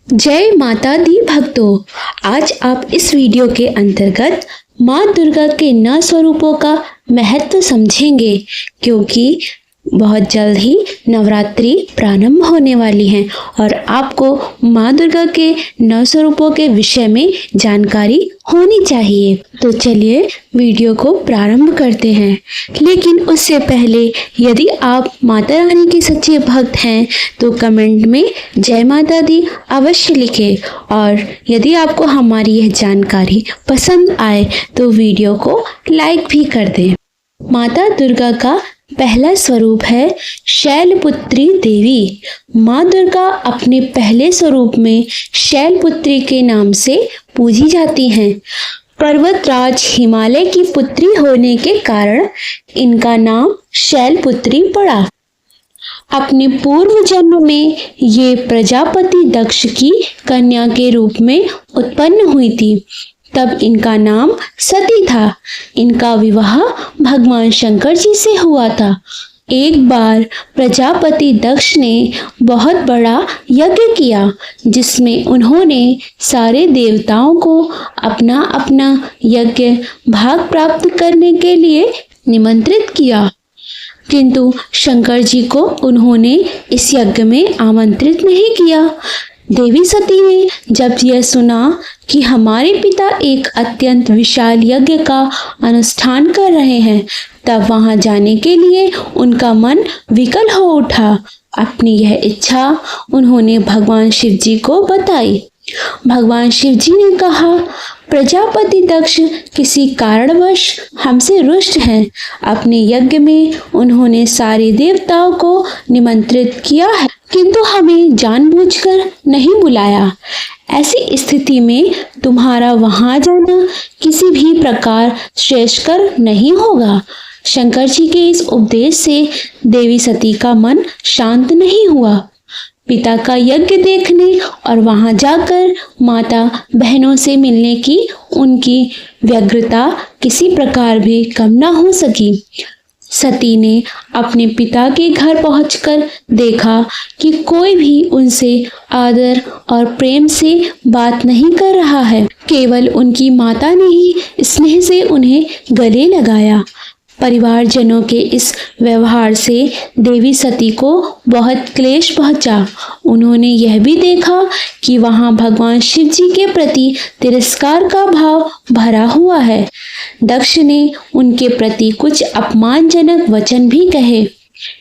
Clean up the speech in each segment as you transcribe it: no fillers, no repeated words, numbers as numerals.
जय माता दी भक्तों, आज आप इस वीडियो के अंतर्गत माँ दुर्गा के 9 स्वरूपों का महत्व समझेंगे, क्योंकि बहुत जल्द ही नवरात्रि प्रारंभ होने वाली हैं और आपको माँ दुर्गा के 9 स्वरूपों के विषय में जानकारी होनी चाहिए। तो चलिए वीडियो को प्रारंभ करते हैं। लेकिन उससे पहले यदि आप माता रानी के सच्चे भक्त हैं तो कमेंट में जय माता दी अवश्य लिखें, और यदि आपको हमारी यह जानकारी पसंद आए तो वीडियो को लाइक भी कर दें। माता दुर्गा का पहला स्वरूप है शैलपुत्री देवी। माँ दुर्गा अपने पहले स्वरूप में शैलपुत्री के नाम से पूजी जाती हैं। पर्वतराज हिमालय की पुत्री होने के कारण इनका नाम शैलपुत्री पड़ा। अपने पूर्व जन्म में ये प्रजापति दक्ष की कन्या के रूप में उत्पन्न हुई थी, तब इनका नाम सती था। इनका विवाह भगवान शंकर जी से हुआ था। एक बार प्रजापति दक्ष ने बहुत बड़ा यज्ञ किया, जिसमें उन्होंने सारे देवताओं को अपना अपना यज्ञ भाग प्राप्त करने के लिए निमंत्रित किया, किंतु शंकर जी को उन्होंने इस यज्ञ में आमंत्रित नहीं किया। देवी सती ने जब यह सुना कि हमारे पिता एक अत्यंत विशाल यज्ञ का अनुष्ठान कर रहे हैं, तब वहां जाने के लिए उनका मन विकल हो उठा। अपनी यह इच्छा उन्होंने भगवान शिव जी को बताई। भगवान शिव जी ने कहा, प्रजापति दक्ष किसी कारणवश हमसे रुष्ट हैं। अपने यज्ञ में उन्होंने सारे देवताओं को निमंत्रित किया है, किंतु हमें जानबूझकर नहीं बुलाया। ऐसी स्थिति में तुम्हारा वहां जाना किसी भी प्रकार श्रेयस्कर नहीं होगा। शंकर जी के इस उपदेश से देवी सती का मन शांत नहीं हुआ। पिता का यज्ञ देखने और वहां जाकर माता बहनों से मिलने की उनकी व्यग्रता किसी प्रकार भी कम न हो सकी। सती ने अपने पिता के घर पहुंचकर देखा कि कोई भी उनसे आदर और प्रेम से बात नहीं कर रहा है। केवल उनकी माता ने ही स्नेह से उन्हें गले लगाया। परिवारजनों के इस व्यवहार से देवी सती को बहुत क्लेश पहुंचा। उन्होंने यह भी देखा कि वहां भगवान शिव जी के प्रति तिरस्कार का भाव भरा हुआ है। दक्ष ने उनके प्रति कुछ अपमानजनक वचन भी कहे।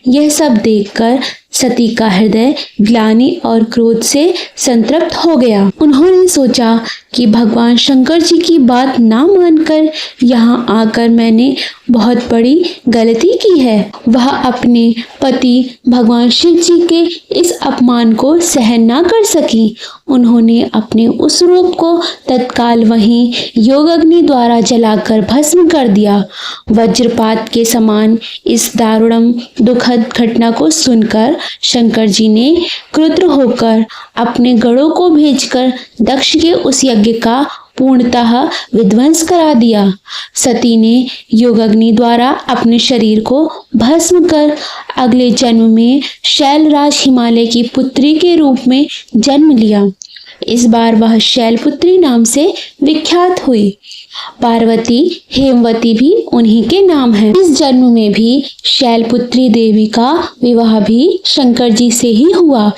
यह सब देखकर सती का हृदय ग्लानि और क्रोध से संतृप्त हो गया। उन्होंने सोचा कि भगवान शंकर जी की बात ना मानकर यहाँ आकर मैंने बहुत बड़ी गलती की है। वह अपने पति भगवान शिव जी के इस अपमान को सहन ना कर सकी। उन्होंने अपने उस रूप को तत्काल वहीं योग अग्नि द्वारा जलाकर भस्म कर दिया। वज्रपात के समान इस दारुणम दुखद घटना को सुनकर शंकर जी ने क्रुद्ध होकर अपने गणों को भेजकर दक्ष के उस यज्ञ का पूर्णतः विध्वंस करा दिया। सती ने योगाग्नि द्वारा अपने शरीर को भस्म कर अगले जन्म में शैलराज हिमालय की पुत्री के रूप में जन्म लिया। इस बार वह शैलपुत्री नाम से विख्यात हुई। पार्वती हेमवती भी उन्हीं के नाम है। इस जन्म में भी शैलपुत्री देवी का विवाह भी शंकर जी से ही हुआ।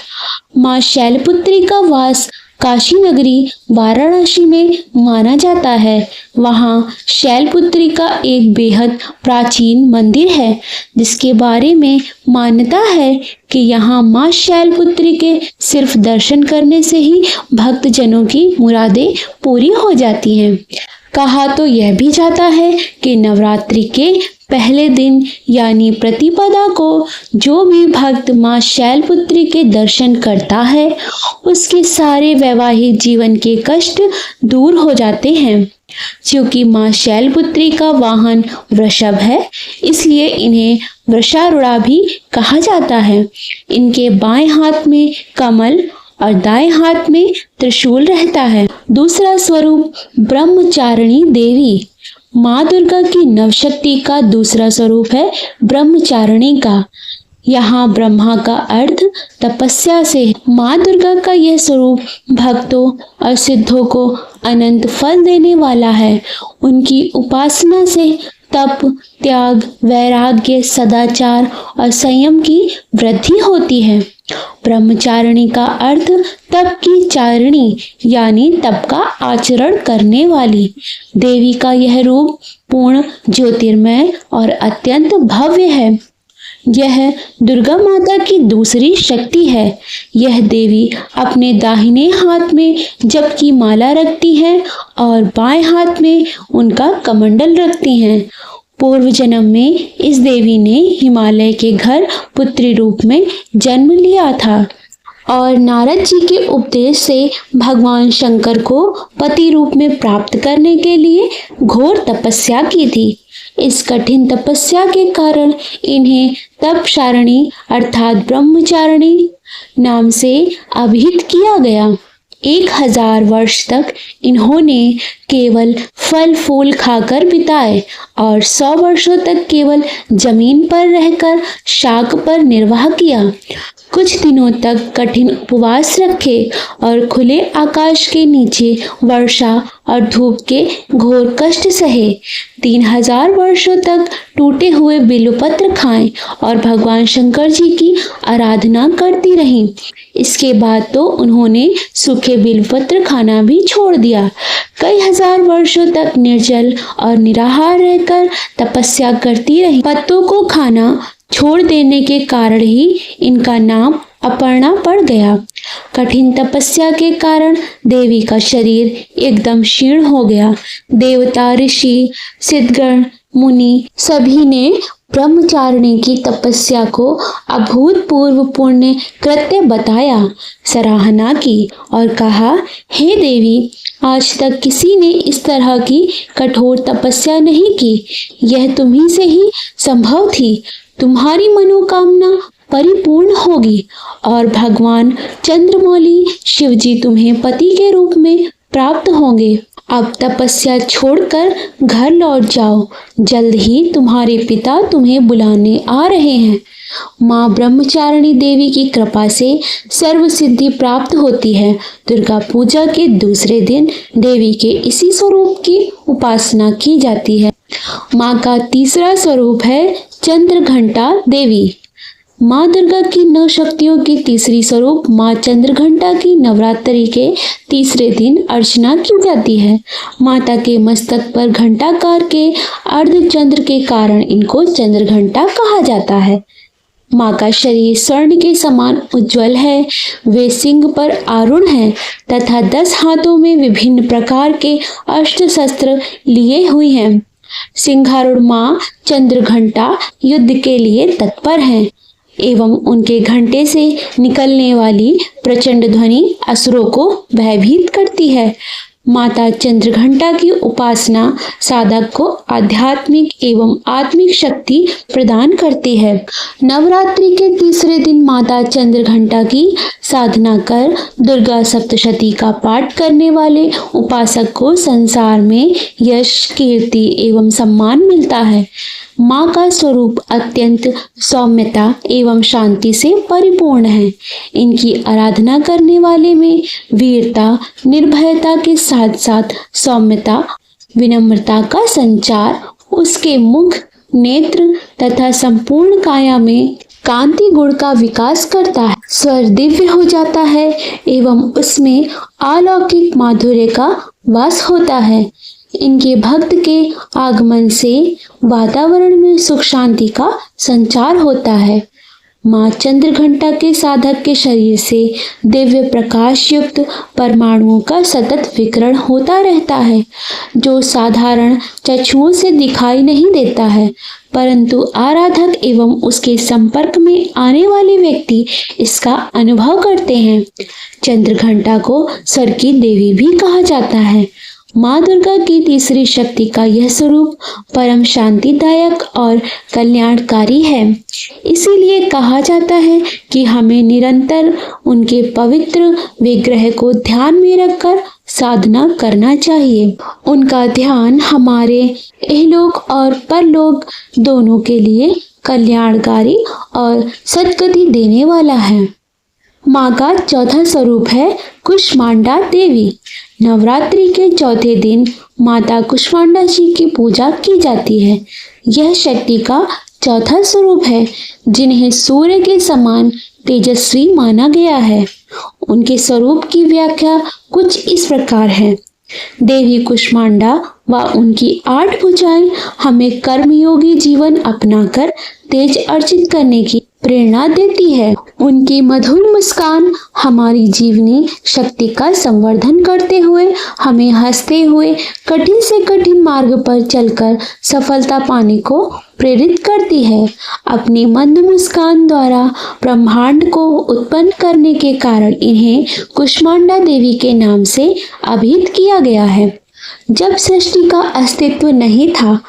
माँ शैलपुत्री का वास काशी नगरी वाराणसी में माना जाता है। वहाँ शैलपुत्री का एक बेहद प्राचीन मंदिर है, जिसके बारे में मान्यता है कि यहाँ माँ शैलपुत्री के सिर्फ दर्शन करने से ही भक्तजनों की मुरादें पूरी हो जाती हैं। कहा तो यह भी जाता है कि नवरात्रि के पहले दिन यानी प्रतिपदा को जो भी भक्त माँ शैलपुत्री के दर्शन करता है, उसके सारे वैवाहिक जीवन के कष्ट दूर हो जाते हैं। क्योंकि माँ शैलपुत्री का वाहन वृषभ है, इसलिए इन्हें वृषारूढ़ा भी कहा जाता है। इनके बाएं हाथ में कमल और दाएं हाथ में त्रिशूल रहता है। दूसरा स्वरूप ब्रह्मचारिणी देवी। माँ दुर्गा की नवशक्ति का दूसरा स्वरूप है ब्रह्मचारिणी का। यहाँ ब्रह्मा का अर्थ तपस्या से है। माँ दुर्गा का यह स्वरूप भक्तों और सिद्धों को अनंत फल देने वाला है। उनकी उपासना से तप, त्याग, वैराग्य, सदाचार और संयम की वृद्धि होती है। ब्रह्मचारिणी का अर्थ तप की चारिणी यानी तप का आचरण करने वाली। देवी का यह रूप पूर्ण, ज्योतिर्मय और अत्यंत भव्य है। यह दुर्गा माता की दूसरी शक्ति है। यह देवी अपने दाहिने हाथ में जप की माला रखती हैं और बाएं हाथ में उनका कमंडल रखती हैं। पूर्व जन्म में इस देवी ने हिमालय के घर पुत्री रूप में जन्म लिया था और नारद जी के उपदेश से भगवान शंकर को पति रूप में प्राप्त करने के लिए घोर तपस्या की थी। इस कठिन तपस्या के कारण इन्हें तपचारिणी अर्थात ब्रह्मचारिणी नाम से अभिहित किया गया। 1000 वर्ष तक इन्होंने केवल फल फूल खाकर बिताए और 100 वर्षों तक केवल जमीन पर रहकर शाक पर निर्वाह किया। कुछ दिनों तक कठिन उपवास रखे और खुले आकाश के नीचे वर्षा और धूप के घोर कष्ट सहे। 3000 वर्षों तक टूटे हुए बिल्वपत्र खाएं और भगवान शंकर जी की आराधना करती रहीं। इसके बाद तो उन्होंने सूखे बिल्वपत्र खाना भी छोड़ दिया। कई हजार वर्षों तक निर्जल और निराहार रहकर तपस्या करती रही। पत्तों को खाना छोड़ देने के कारण ही इनका नाम अपर्णा पड़ गया। कठिन तपस्या के कारण देवी का शरीर एकदम क्षीण हो गया। देवता, ऋषि, सिद्धगण, मुनि सभी ने ब्रह्मचारिणी की तपस्या को अभूतपूर्व पुण्य कृत्य बताया, सराहना की और कहा, हे देवी, आज तक किसी ने इस तरह की कठोर तपस्या नहीं की। यह तुम्ही से ही संभव थी। तुम्हारी मनोकामना परिपूर्ण होगी और भगवान चंद्रमौली शिवजी तुम्हें पति के रूप में प्राप्त होंगे। अब तपस्या छोड़कर घर लौट जाओ। जल्द ही तुम्हारे पिता तुम्हें बुलाने आ रहे हैं। माँ ब्रह्मचारिणी देवी की कृपा से सर्व सिद्धि प्राप्त होती है। दुर्गा पूजा के दूसरे दिन देवी के इसी स्वरूप की उपासना की जाती है। माँ का तीसरा स्वरूप है चंद्रघंटा देवी। माँ दुर्गा की 9 शक्तियों की तीसरी स्वरूप माँ चंद्रघंटा की नवरात्रि के तीसरे दिन अर्चना की जाती है। माता के मस्तक पर घंटाकार के अर्धचंद्र के कारण इनको चंद्रघंटा कहा जाता है। माँ का शरीर स्वर्ण के समान उज्जवल है। वे सिंह पर आरूढ़ हैं तथा 10 हाथों में विभिन्न प्रकार के अस्त्र शस्त्र लिए हुई हैं। सिंहारूढ़ माँ चंद्रघंटा युद्ध के लिए तत्पर हैं एवं उनके घंटे से निकलने वाली प्रचंड ध्वनि असुरों को भयभीत करती है। माता चंद्रघंटा की उपासना साधक को आध्यात्मिक एवं आत्मिक शक्ति प्रदान करती है। नवरात्रि के तीसरे दिन माता चंद्रघंटा की साधना कर दुर्गा सप्तशती का पाठ करने वाले उपासक को संसार में यश, कीर्ति एवं सम्मान मिलता है। माँ का स्वरूप अत्यंत सौम्यता एवं शांति से परिपूर्ण है। इनकी आराधना करने वाले में वीरता, निर्भयता के साथ साथ सौम्यता, विनम्रता का संचार, उसके मुख, नेत्र तथा संपूर्ण काया में कांति गुण का विकास करता है। स्वर दिव्य हो जाता है एवं उसमें अलौकिक माधुर्य का वास होता है। इनके भक्त के आगमन से वातावरण में सुख शांति का संचार होता है। माँ चंद्रघंटा के साधक के शरीर से दिव्य प्रकाश युक्त परमाणुओं का सतत विकिरण होता रहता है, जो साधारण चक्षुओं से दिखाई नहीं देता है, परंतु आराधक एवं उसके संपर्क में आने वाले व्यक्ति इसका अनुभव करते हैं। चंद्रघंटा को स्वर की देवी भी कहा जाता है। माँ दुर्गा की तीसरी शक्ति का यह स्वरूप परम शांतिदायक और कल्याणकारी है। इसीलिए कहा जाता है कि हमें निरंतर उनके पवित्र विग्रह को ध्यान में रखकर साधना करना चाहिए। उनका ध्यान हमारे इहलोक और परलोक दोनों के लिए कल्याणकारी और सद्गति देने वाला है। माँ का चौथा स्वरूप है कुष्मांडा देवी। नवरात्रि के चौथे दिन माता कुष्मांडा जी की पूजा की जाती है। यह शक्ति का चौथा स्वरूप है, जिन्हें सूर्य के समान तेजस्वी माना गया है। उनके स्वरूप की व्याख्या कुछ इस प्रकार है। देवी कुष्मांडा व उनकी 8 भुजाएं हमें कर्मयोगी जीवन अपनाकर तेज अर्जित करने की प्रेरणा देती है। उनकी मधुर मुस्कान हमारी जीवनी शक्ति का संवर्धन करते हुए हमें हंसते हुए कठिन से कठिन मार्ग पर चलकर सफलता पाने को प्रेरित करती है। अपनी मंद मुस्कान द्वारा ब्रह्मांड को उत्पन्न करने के कारण इन्हें कुष्मांडा देवी के नाम से अभिहित किया गया है। जब सृष्टि का अस्तित्व नहीं था,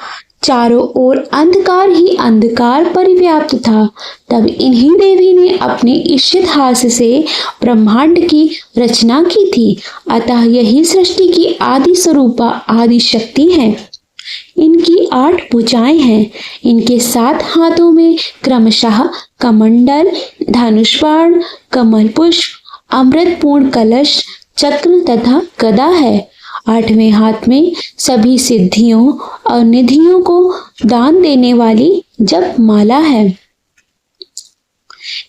चारों ओर अंधकार ही अंधकार परिव्याप्त था, तब इन्हीं देवी ने अपने ईशित हाथ से ब्रह्मांड की रचना की थी। अतः यही सृष्टि की आदि स्वरूपा आदि शक्ति है। इनकी 8 भुजाएं हैं। इनके 7 हाथों में क्रमशः कमंडल, धनुष बाण, कमल पुष्प, अमृतपूर्ण कलश, चक्र तथा गदा है। 8वें हाथ में सभी सिद्धियों और निधियों को दान देने वाली जप माला है।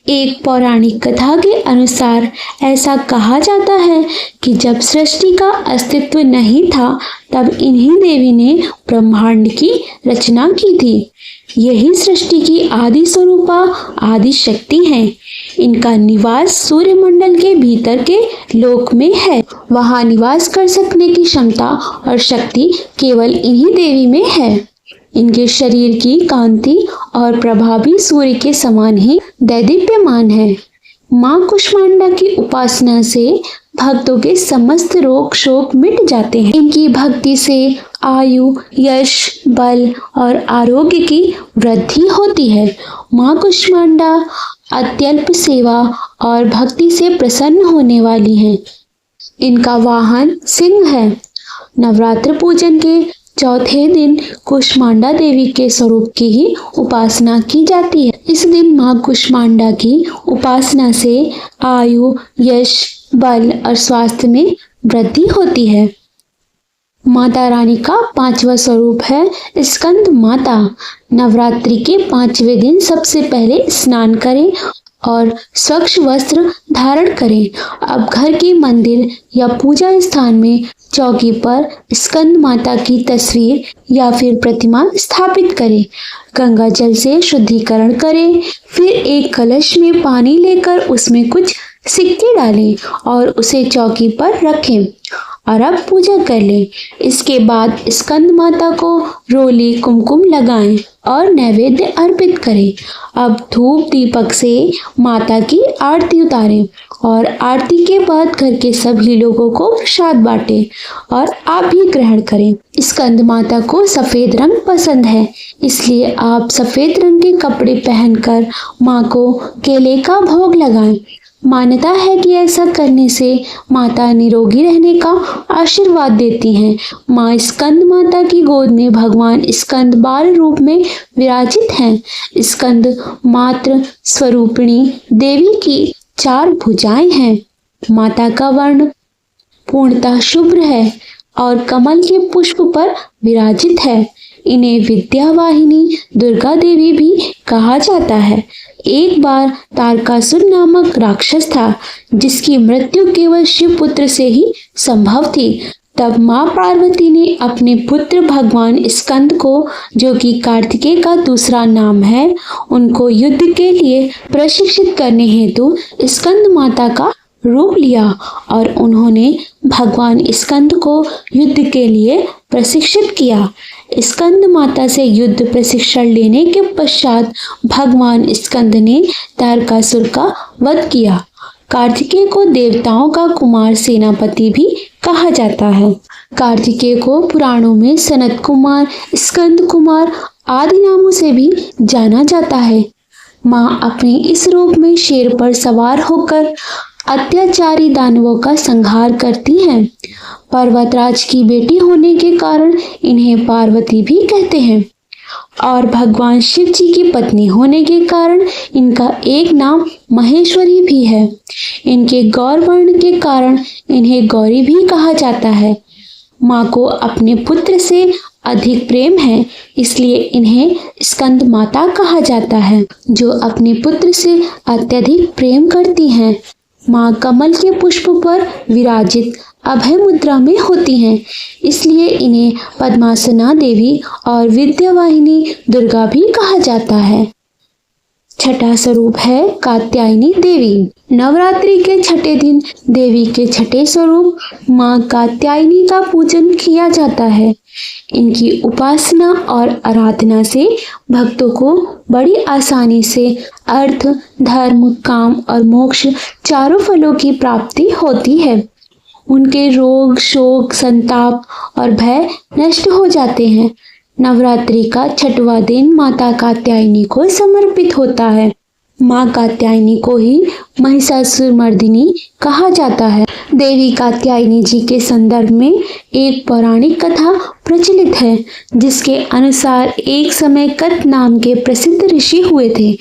एक पौराणिक कथा के अनुसार ऐसा कहा जाता है कि जब सृष्टि का अस्तित्व नहीं था, तब इन्हीं देवी ने ब्रह्मांड की रचना की थी। यही सृष्टि की आदि स्वरूपा आदि शक्ति है। इनका निवास सूर्यमंडल के भीतर के लोक में है। वहां निवास कर सकने की क्षमता और शक्ति केवल इन्हीं देवी में है। इनके शरीर की कांति और प्रभा भी सूर्य के समान ही दैदीप्यमान है। माँ कुष्मांडा की उपासना से भक्तों के समस्त रोग शोक मिट जाते हैं। इनकी भक्ति से आयु, यश, बल और आरोग्य की वृद्धि होती है। माँ कुष्मांडा अत्यल्प सेवा और भक्ति से प्रसन्न होने वाली हैं। इनका वाहन सिंह है। नवरात्र पूजन के चौथे दिन कुष्मांडा देवी के स्वरूप की ही उपासना की जाती है। इस दिन माँ कुष्मांडा की उपासना से आयु, यश, बल और स्वास्थ्य में वृद्धि होती है। माता रानी का 5वां स्वरूप है स्कंद माता। नवरात्रि के 5वें दिन सबसे पहले स्नान करें और स्वच्छ वस्त्र धारण करें। अब घर के मंदिर या पूजा स्थान में चौकी पर स्कंद माता की तस्वीर या फिर प्रतिमा स्थापित करें। गंगा जल से शुद्धिकरण करें। फिर एक कलश में पानी लेकर उसमें कुछ सिक्के डालें और उसे चौकी पर रखें और अब पूजा कर लें। इसके बाद स्कंद माता को रोली कुमकुम लगाएं और नैवेद्य अर्पित करें। अब धूप दीपक से माता की आरती उतारें और आरती के बाद घर के सभी लोगों को प्रसाद बांटें और आप भी ग्रहण करें। स्कंद माता को सफेद रंग पसंद है, इसलिए आप सफेद रंग के कपड़े पहनकर माँ को केले का भोग लगाएं। मान्यता है कि ऐसा करने से माता निरोगी रहने का आशीर्वाद देती हैं। माँ स्कंद माता की गोद में भगवान स्कंद बाल रूप में विराजित हैं। स्कंद मात्र स्वरूपिणी देवी की 4 भुजाएं हैं। माता का वर्ण पूर्णतः शुभ्र है और कमल के पुष्प पर विराजित है। इन्हें विद्यावाहिनी दुर्गा देवी भी कहा जाता है। एक बार तारकासुर नामक राक्षस था, जिसकी मृत्यु केवल शिव पुत्र से ही संभव थी। तब माँ पार्वती ने अपने पुत्र भगवान स्कंद को, जो कि कार्तिकेय का दूसरा नाम है, उनको युद्ध के लिए प्रशिक्षित करने हेतु स्कंद माता का रूप लिया और उन्होंने भगवान स्कंद को युद्ध के लिए प्रशिक्षित किया। स्कंद माता से युद्ध प्रशिक्षण लेने के पश्चात भगवान स्कंद ने तारकासुर का वध किया। कार्तिकेय को देवताओं का कुमार सेनापति भी कहा जाता है। कार्तिकेय को पुराणों में सनत कुमार, स्कंद कुमार आदि नामों से भी जाना जाता है। माँ अपने इस रूप में शेर पर सवार होकर अत्याचारी दानवों का संहार करती हैं। पर्वतराज की बेटी होने के कारण इन्हें पार्वती भी कहते हैं। और भगवान शिव जी की पत्नी होने के कारण इनका एक नाम महेश्वरी भी है। इनके गौर वर्ण के कारण इन्हें गौरी भी कहा जाता है। माँ को अपने पुत्र से अधिक प्रेम है, इसलिए इन्हें स्कंद माता कहा जाता है, जो अपने पुत्र से अत्यधिक प्रेम करती हैं। माँ कमल के पुष्प पर विराजित अभय मुद्रा में होती हैं, इसलिए इन्हें पद्मासना देवी और विद्यावाहिनी दुर्गा भी कहा जाता है। छठा स्वरूप है कात्यायनी देवी। नवरात्रि के छठे दिन देवी के छठे स्वरूप माँ कात्यायनी का पूजन किया जाता है। इनकी उपासना और आराधना से भक्तों को बड़ी आसानी से अर्थ, धर्म, काम और मोक्ष चारों फलों की प्राप्ति होती है। उनके रोग, शोक, संताप और भय नष्ट हो जाते हैं। नवरात्रि का छठवां दिन माता कात्यायनी को समर्पित होता है। माँ कात्यायनी को ही महिषासुरमर्दिनी कहा जाता है। देवी कात्यायनी जी के संदर्भ में एक पौराणिक कथा प्रचलित है, जिसके अनुसार एक समय कत नाम के प्रसिद्ध ऋषि हुए थे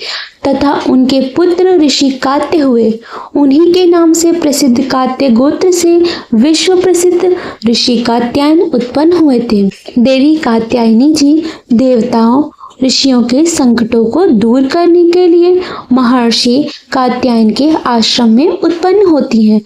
तथा उनके पुत्र ऋषि कात्य हुए। उन्हीं के नाम से प्रसिद्ध कात्य गोत्र से विश्व प्रसिद्ध ऋषि कात्यायन उत्पन्न हुए थे। देवी कात्यायनी जी देवताओं, ऋषियों के संकटों को दूर करने के लिए महर्षि कात्यायन के आश्रम में उत्पन्न होती हैं।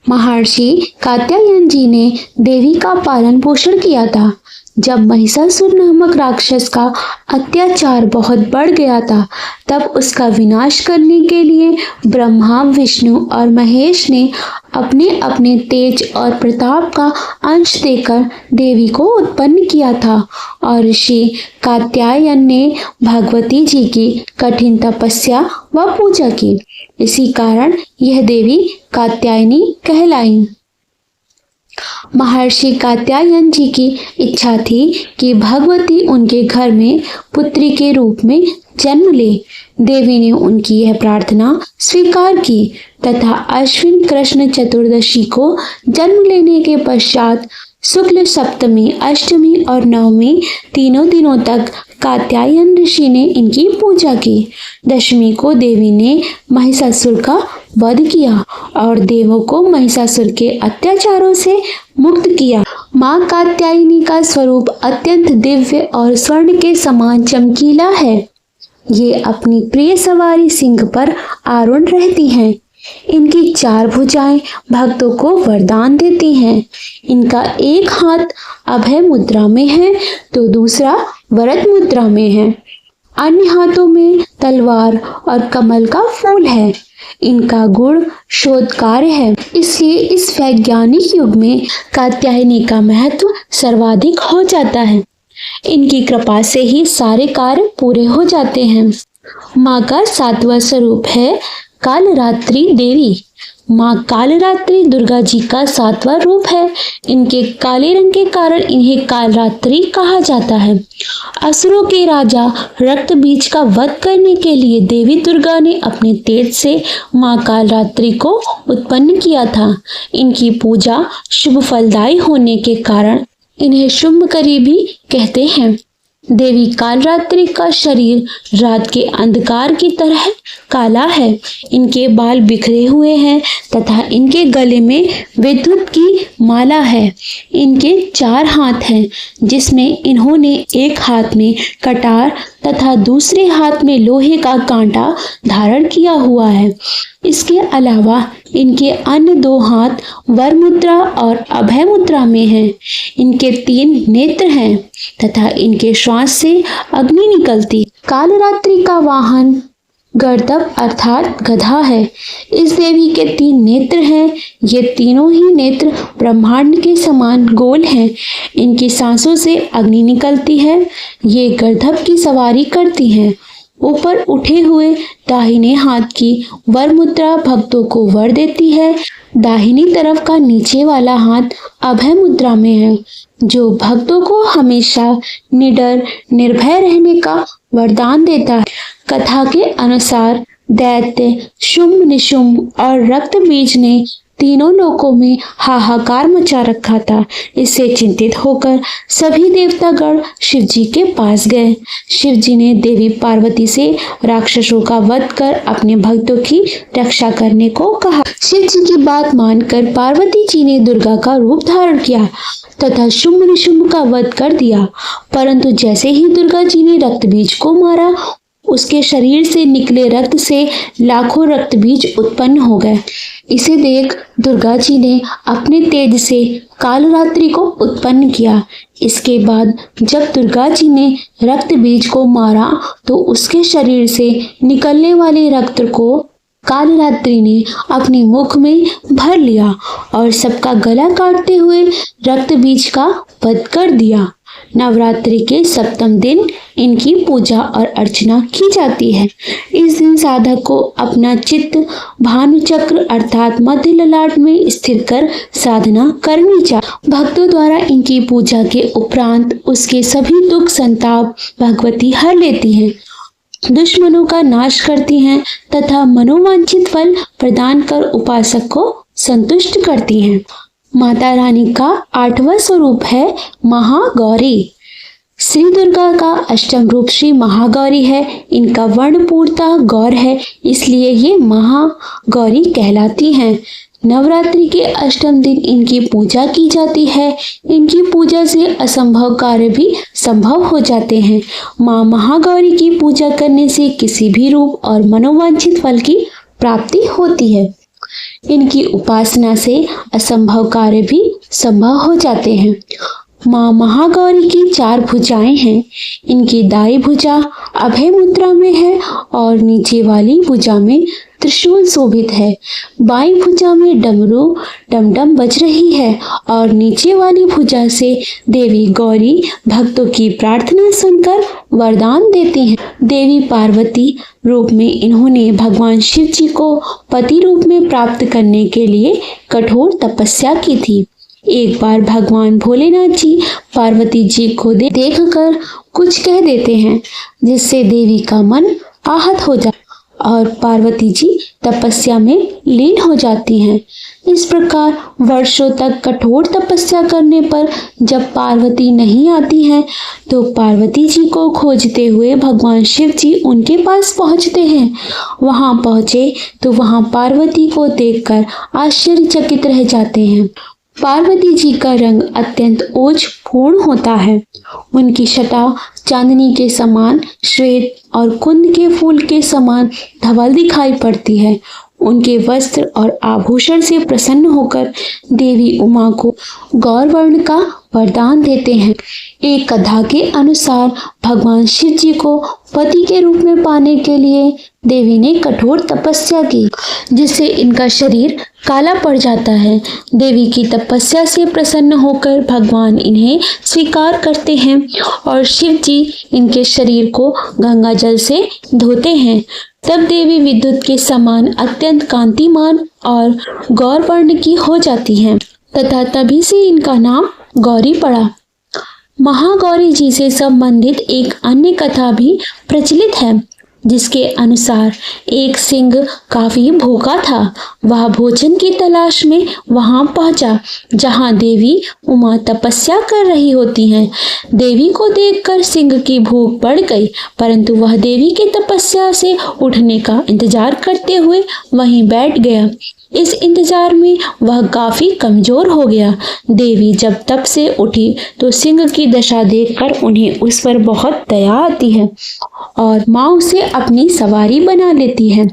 महर्षि कात्यायन जी ने देवी का पालन पोषण किया था। जब महिषासुर नामक राक्षस का अत्याचार बहुत बढ़ गया था, तब उसका विनाश करने के लिए ब्रह्मा, विष्णु और महेश ने अपने अपने तेज और प्रताप का अंश देकर देवी को उत्पन्न किया था और ऋषि कात्यायन ने भगवती जी की कठिन तपस्या व पूजा की। इसी कारण यह देवी कात्यायनी कहलाई। महर्षि कात्यायन जी की इच्छा थी कि भगवती उनके घर में पुत्री के रूप में जन्म ले। देवी ने उनकी यह प्रार्थना स्वीकार की तथा अश्विन कृष्ण चतुर्दशी को जन्म लेने के पश्चात शुक्ल सप्तमी, अष्टमी और नवमी तीनों दिनों तक कात्यायन ऋषि ने इनकी पूजा की। दशमी को देवी ने महिषासुर का वध किया और देवों को महिषासुर के अत्याचारों से मुक्त किया। माँ कात्यायनी का स्वरूप अत्यंत दिव्य और स्वर्ण के समान चमकीला है। ये अपनी प्रिय सवारी सिंह पर आरूढ़ रहती हैं। इनकी चार भुजाएं भक्तों को वरदान देती हैं। इनका एक हाथ अभय मुद्रा में है तो दूसरा वरद मुद्रा में है। अन्य हाथों में तलवार और कमल का फूल है। इनका गुण शोध कार्य है, इसलिए इस वैज्ञानिक युग में कात्यायनी का महत्व सर्वाधिक हो जाता है। इनकी कृपा से ही सारे कार्य पूरे हो जाते हैं। माँ का सातवां स्वरूप है कालरात्रि देवी। माँ कालरात्रि दुर्गा जी का सातवां रूप है। इनके काले रंग के कारण इन्हें कालरात्रि कहा जाता है। असुरों के राजा रक्त बीज का वध करने के लिए देवी दुर्गा ने अपने तेज से माँ कालरात्रि को उत्पन्न किया था। इनकी पूजा शुभ फलदायी होने के कारण इन्हें शुंभकरी भी कहते हैं। देवी कालरात्रि का शरीर रात के अंधकार की तरह काला है। इनके बाल बिखरे हुए हैं तथा इनके गले में विद्युत की माला है। इनके चार हाथ हैं, जिसमें इन्होंने एक हाथ में कटार तथा दूसरे हाथ में लोहे का कांटा धारण किया हुआ है। इसके अलावा इनके अन्य दो हाथ वर मुद्रा और अभय मुद्रा में हैं। इनके 3 नेत्र हैं तथा इनके श्वास से अग्नि निकलती। कालरात्रि का वाहन गर्दभ अर्थात गधा है। इस देवी के 3 नेत्र हैं। ये तीनों ही नेत्र ब्रह्मांड के समान गोल हैं। इनकी सांसों से अग्नि निकलती है। ये गर्दभ की सवारी करती हैं। ऊपर उठे हुए दाहिने हाथ की वर मुद्रा भक्तों को वर देती है। दाहिनी तरफ का नीचे वाला हाथ अभय मुद्रा में है, जो भक्तों को हमेशा निडर निर्भय रहने का वरदान देता है। कथा के अनुसार दैत्य शुंभ, निशुंभ और रक्त बीज ने तीनों लोकों में हाहाकार मचा रखा था। इससे चिंतित होकर सभी देवतागण शिव जी के पास गए। शिव जी ने देवी पार्वती से राक्षसों का वध कर अपने भक्तों की रक्षा करने को कहा। शिव जी की बात मानकर पार्वती जी ने दुर्गा का रूप धारण किया तथा शुंभ निशुंभ का वध कर दिया। परंतु जैसे ही दुर्गा जी ने रक्त बीज को मारा, उसके शरीर से निकले रक्त से लाखों रक्त बीज उत्पन्न हो गए। इसे देख दुर्गा जी ने अपने तेज से कालरात्रि को उत्पन्न किया। इसके बाद जब दुर्गा जी ने रक्त बीज को मारा तो उसके शरीर से निकलने वाले रक्त को कालरात्रि ने अपने मुख में भर लिया और सबका गला काटते हुए रक्त बीज का वध कर दिया। नवरात्रि के सप्तम दिन इनकी पूजा और अर्चना की जाती है। इस दिन साधक को अपना चित्त भानुचक्र अर्थात मध्य ललाट में स्थिर कर साधना करनी चाहिए। भक्तों द्वारा इनकी पूजा के उपरांत उसके सभी दुख संताप भगवती हर लेती हैं, दुश्मनों का नाश करती हैं तथा मनोवांछित फल प्रदान कर उपासक को संतुष्ट करती हैं। माता रानी का 8वां स्वरूप है महागौरी। श्री दुर्गा का अष्टम रूप श्री महागौरी है। इनका वर्ण पूर्णतः गौर है, इसलिए ये महागौरी कहलाती हैं। नवरात्रि के अष्टम दिन इनकी पूजा की जाती है। इनकी पूजा से असंभव कार्य भी संभव हो जाते हैं। माँ महागौरी की पूजा करने से किसी भी रूप और मनोवांछित फल की प्राप्ति होती है। इनकी उपासना से असंभव कार्य भी संभव हो जाते हैं। माँ महागौरी की 4 भुजाएं हैं। इनकी दाई भुजा अभय मुद्रा में है और नीचे वाली भुजा में त्रिशूल शोभित है। बाई भुजा में डमरू डमडम बज रही है और नीचे वाली भुजा से देवी गौरी भक्तों की प्रार्थना सुनकर वरदान देती हैं। देवी पार्वती रूप में इन्होंने भगवान शिव जी को पति रूप में प्राप्त करने के लिए कठोर तपस्या की थी। एक बार भगवान भोलेनाथ जी पार्वती जी को देखकर कुछ कह देते हैं, जिससे देवी का मन आहत हो जाता और पार्वती जी तपस्या में लीन हो जाती हैं। इस प्रकार वर्षों तक कठोर तपस्या करने पर जब पार्वती नहीं आती हैं तो पार्वती जी को खोजते हुए भगवान शिव जी उनके पास पहुंचते हैं। वहां पहुंचे तो वहां पार्वती को देखकर आश्चर्यचकित रह जाते हैं। पार्वती जी का रंग अत्यंत ओजपूर्ण होता है। उनकी शटा चांदनी के समान श्वेत और कुंद के फूल के समान धवल दिखाई पड़ती है। उनके वस्त्र और आभूषण से प्रसन्न होकर देवी उमा को गौर वर्ण का वरदान देते हैं। एक कथा के अनुसार भगवान शिव जी को पति के रूप में पाने के लिए देवी ने कठोर तपस्या की, जिससे इनका शरीर काला पड़ जाता है। देवी की तपस्या से प्रसन्न होकर भगवान इन्हें स्वीकार करते हैं और शिव जी इनके शरीर को गंगा जल से धोते हैं। तब देवी विद्युत के समान अत्यंत कांतिमान और गौर वर्ण की हो जाती हैं तथा तभी से इनका नाम गौरी पड़ा। महागौरी जी से संबंधित एक अन्य कथा भी प्रचलित है, जिसके अनुसार एक सिंह काफी भूखा था। वह भोजन की तलाश में वहां पहुंचा जहां देवी उमा तपस्या कर रही होती हैं। देवी को देखकर सिंह की भूख बढ़ गई, परंतु वह देवी की तपस्या से उठने का इंतजार करते हुए वहीं बैठ गया। इस इंतजार में वह काफी कमजोर हो गया। देवी जब तप से उठी तो सिंह की दशा देखकर उन्हें उस पर बहुत दया आती है और माँ उसे अपनी सवारी बना लेती है,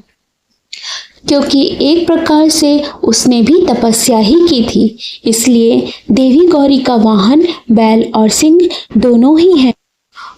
क्योंकि एक प्रकार से उसने भी तपस्या ही की थी। इसलिए देवी गौरी का वाहन बैल और सिंह दोनों ही है।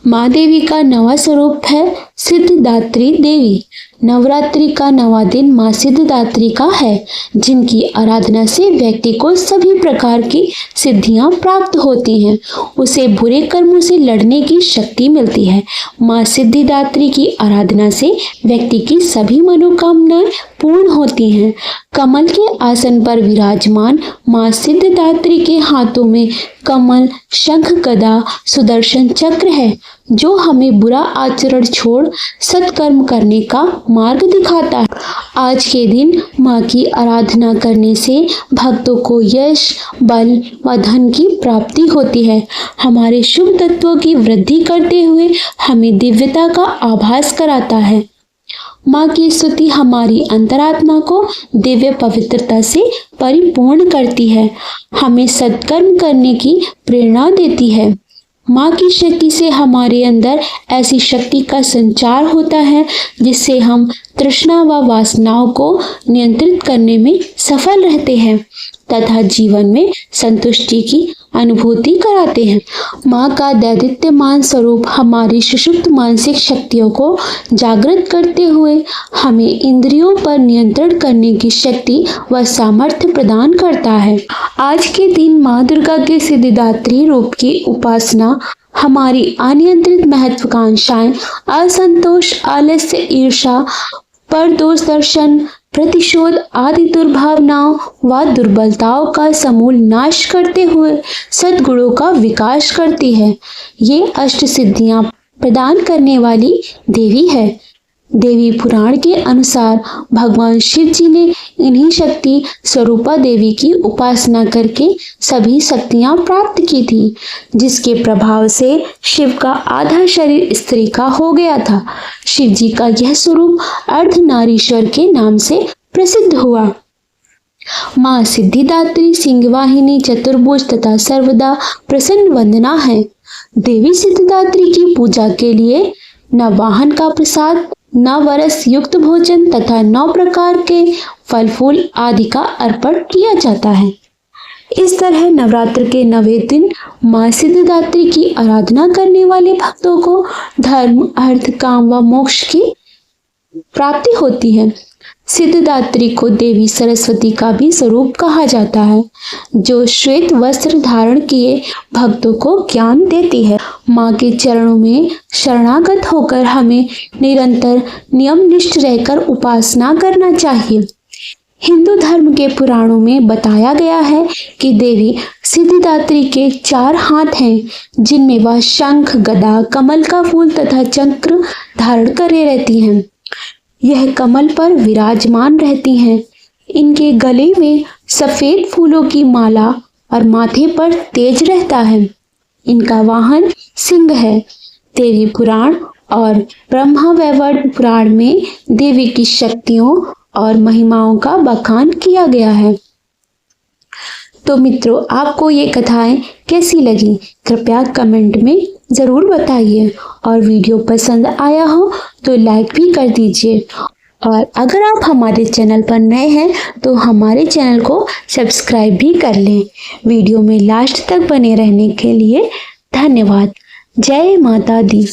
माँ देवी का 9वां स्वरूप है सिद्धिदात्री देवी। नवरात्रि का 9वां दिन माँ सिद्धिदात्री का है, जिनकी आराधना से व्यक्ति को सभी प्रकार की सिद्धियां प्राप्त होती हैं। उसे बुरे कर्मों से लड़ने की शक्ति मिलती है। माँ सिद्धिदात्री की आराधना से व्यक्ति की सभी मनोकामनाएं पूर्ण होती हैं। कमल के आसन पर विराजमान माँ सिद्धिदात्री के हाथों में कमल, शंख, गदा, सुदर्शन चक्र है, जो हमें बुरा आचरण छोड़ सत्कर्म करने का मार्ग दिखाता है। आज के दिन माँ की आराधना करने से भक्तों को यश, बल व धन की प्राप्ति होती है। हमारे शुभ तत्वों की वृद्धि करते हुए हमें दिव्यता का आभास कराता है। माँ की स्तुति हमारी अंतरात्मा को दिव्य पवित्रता से परिपूर्ण करती है, हमें सत्कर्म करने की प्रेरणा देती है। माँ की शक्ति से हमारे अंदर ऐसी शक्ति का संचार होता है जिससे हम तृष्णा व वासनाओं को नियंत्रित करने में सफल रहते हैं तथा जीवन में संतुष्टि की अनुभूति कराते हैं। माँ का दैदिप्यमान स्वरूप हमारी सुषुप्त मानसिक शक्तियों को जागृत करते हुए हमें इंद्रियों पर नियंत्रण करने की शक्ति व सामर्थ्य प्रदान करता है। आज के दिन माँ दुर्गा के सिद्धिदात्री रूप की उपासना हमारी अनियंत्रित महत्वाकांक्षाएं, असंतोष, आलस्य, ईर्ष्या, परदोष दर्शन, प्रतिशोध आदि दुर्भावनाओं व दुर्बलताओं का समूल नाश करते हुए सद्गुणों का विकास करती है। ये अष्ट सिद्धियां प्रदान करने वाली देवी है। देवी पुराण के अनुसार भगवान शिव जी ने इन्हीं शक्ति स्वरूपा देवी की उपासना करके सभी शक्तियां प्राप्त की थी, जिसके प्रभाव से शिव का आधा शरीर स्त्री का हो गया था। शिव जी का यह स्वरूप अर्धनारीश्वर के नाम से प्रसिद्ध हुआ। माँ सिद्धिदात्री सिंहवाहिनी चतुर्भुज तथा सर्वदा प्रसन्न वंदना है। देवी सिद्धिदात्री की पूजा के लिए न वाहन का प्रसाद, न वरस युक्त भोजन तथा 9 प्रकार के फल फूल आदि का अर्पण किया जाता है। इस तरह नवरात्र के 9वें दिन माँ सिद्धिदात्री की आराधना करने वाले भक्तों को धर्म, अर्थ, काम व मोक्ष की प्राप्ति होती है। सिद्धिदात्री को देवी सरस्वती का भी स्वरूप कहा जाता है, जो श्वेत वस्त्र धारण किए भक्तों को ज्ञान देती है। माँ के चरणों में शरणागत होकर हमें निरंतर नियमनिष्ठ रहकर उपासना करना चाहिए। हिंदू धर्म के पुराणों में बताया गया है कि देवी सिद्धिदात्री के 4 हाथ हैं, जिनमें वह शंख, गदा, कमल का फूल तथा चक्र धारण करे रहती हैं। यह कमल पर विराजमान रहती हैं। इनके गले में सफेद फूलों की माला और माथे पर तेज रहता है। इनका वाहन सिंह है। देवी पुराण और ब्रह्मा वैवर्त पुराण में देवी की शक्तियों और महिमाओं का बखान किया गया है। तो मित्रों, आपको ये कथाएं कैसी लगी कृपया कमेंट में ज़रूर बताइए, और वीडियो पसंद आया हो तो लाइक भी कर दीजिए। और अगर आप हमारे चैनल पर नए हैं तो हमारे चैनल को सब्सक्राइब भी कर लें। वीडियो में लास्ट तक बने रहने के लिए धन्यवाद। जय माता दी।